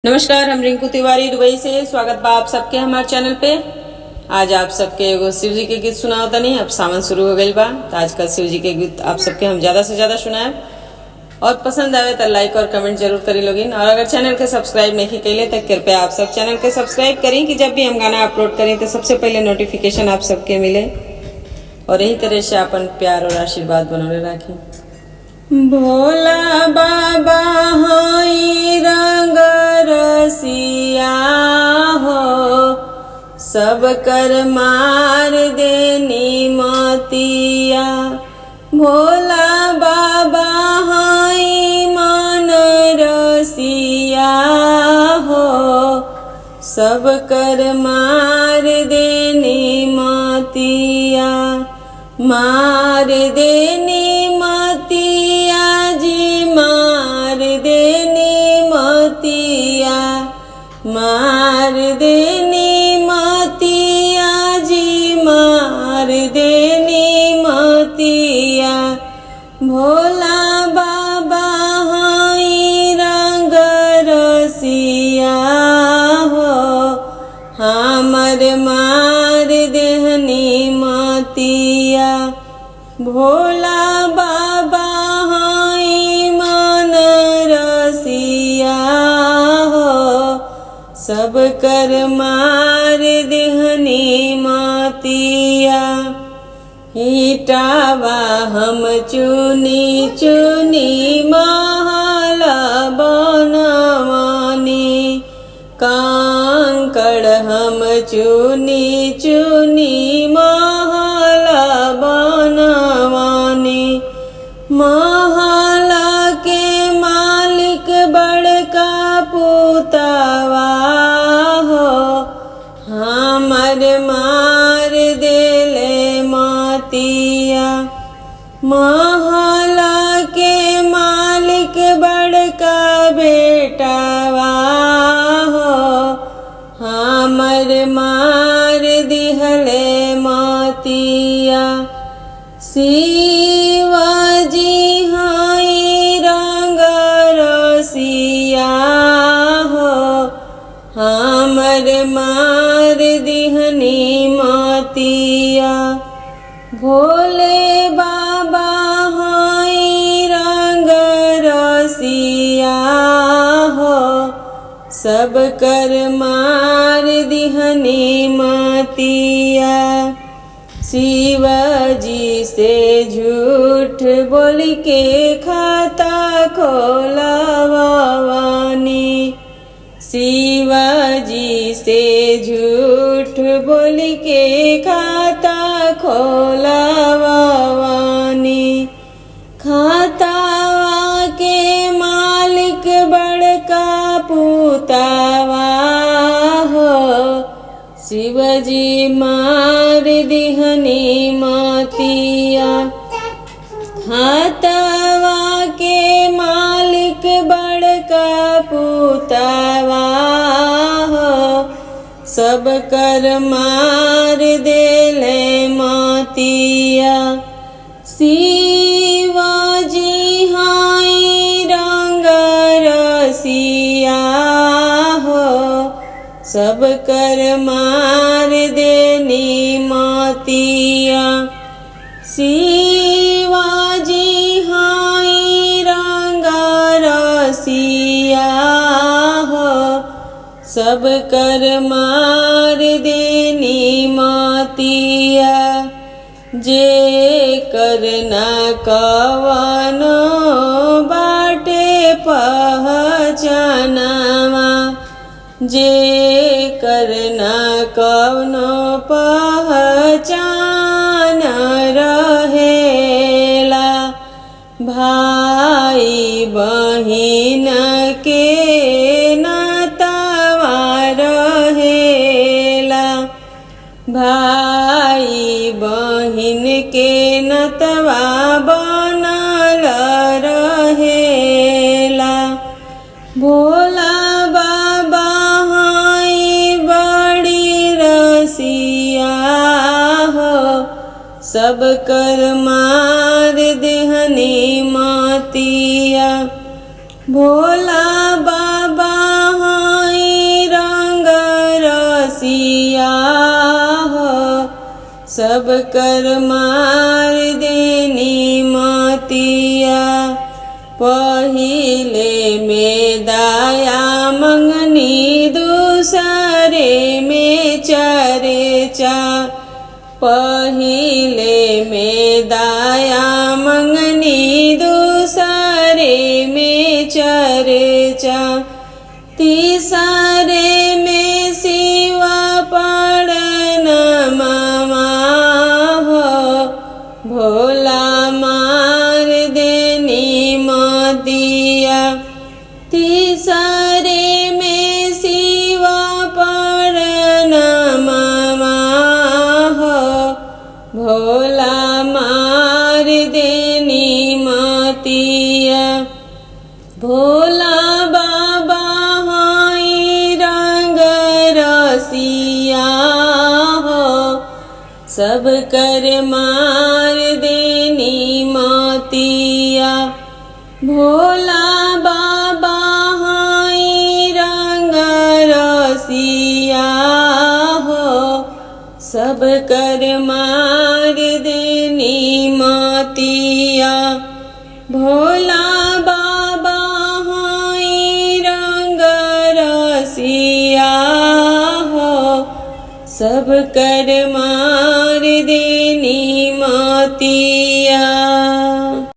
नमस्कार, हम रिंकू तिवारी दुबई से स्वागत बा आप सबके हमारे चैनल पे। आज आप सबके एगो शिव जी के गीत सुनाओ तनी। अब सावन शुरू हो गई बा तो आज कल शिव जी के गीत आप सबके हम ज़्यादा से ज़्यादा सुनाए और पसंद आवे तो लाइक और कमेंट जरूर करी लोगिन। और अगर चैनल के सब्सक्राइब नहीं कैले तो कृपया आप सब चैनल के सब्सक्राइब करें कि जब भी हम गाना अपलोड करें तो सबसे पहले नोटिफिकेशन आप सबके मिले और यही तरह से अपन प्यार और आशीर्वाद बनौले रखें। भोला बाबा हई रंग रसिया हो, सब कर मार देनी मतिया। भोला बाबा हई मन रसिया हो, सब कर मार देनी मतिया। मार देनी मतिया जी, मार देनी मतिया। मार देनी मतिया जी, मार देनी मतिया। भोला बाबा हई रंग रसिया हो, हमर मार देहनी मतिया। भोला बाबा हई मन रसिया हो, सब कर मार देहनी मतिया। ईटावा हम चुनी चुनी महल बनवानी, कंकड़ हम चुनी चुनी महल बनवानी। महल के मालिक बड़का पुतवा हो, हमर मार देले मतिया। महल के मालिक बड़का बेटवा हो, हमर मार दिहले मतिया। शिवजी हई रंग रसिया हो, हमर मार दिहनी मतिया। भोले बाबा हई रंग रसिया हो, सब कर मार दिहनी मतिया। शिवजी से झूठ बोल के खाता खोलवानी। शिवजी से झूठ बोल के खाता खोलवानी। खातावा के मालिक बड़का पुतवा हो, शिवजी मार दिहनी मतिया। खातावा के मालिक बड़का पुतवा हो, सब कर मार देले मतिया। शिवजी हई रंग रसिया हो, सब कर मार देनी मतिया। शिवजी हई रंग रसिया हो, सब कर मार देनी मतिया। जे करना कवनो बाटे पहचानवा, जे करना कवनो पहचान रहेला। भाई बहिन के नातावा रहेला। भाई बहिन के नतवा बनल रहेला। भोला बाबा हई बड़ी रसिया हो, सब कर मार देहनी मतिया। भोला बाबा सब कर मार देनी मतिया। पहिले में दया मंगनी दूसरे में चर्चा। पहिले में दया मंगनी दूसरे में चर्चा। तीसरे में सिवा पड़न मामा हो। भोला मार देनी मतिया। तीसरे में सिवा पड़न मामा हो। भोला मार देनी मतिया। भोला बाबा हाई रंग रसिया हो। सब कर मार देनी मतिया। भोला बाबा हाई रंग रसिया हो। सब कर मार देनी मतिया। भोला बाबा हाई रंग रसिया हो। सब कर मार देनी मतिया।